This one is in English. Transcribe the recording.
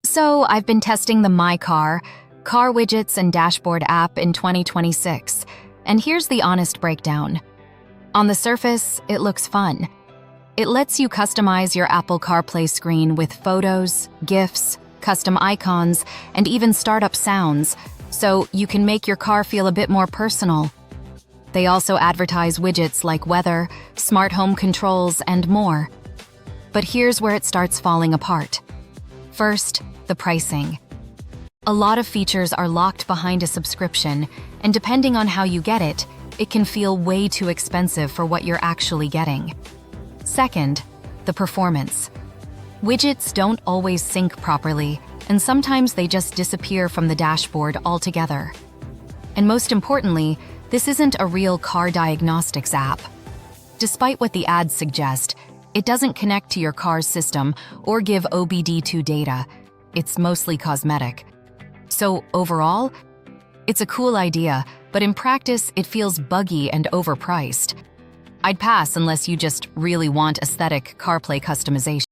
So, I've been testing the MyCar, car widgets and dashboard app in 2026, and here's the honest breakdown. On the surface, it looks fun. It lets you customize your Apple CarPlay screen with photos, GIFs, custom icons, and even startup sounds, so you can make your car feel a bit more personal. They also advertise widgets like weather, smart home controls, and more. But here's where it starts falling apart. First, the pricing. A lot of features are locked behind a subscription, and depending on how you get it, it can feel way too expensive for what you're actually getting. Second, the performance. Widgets don't always sync properly, and sometimes they just disappear from the dashboard altogether. And most importantly, this isn't a real car diagnostics app. Despite what the ads suggest, it doesn't connect to your car's system or give OBD2 data. It's mostly cosmetic. So overall, it's a cool idea, but in practice, it feels buggy and overpriced. I'd pass unless you just really want aesthetic CarPlay customization.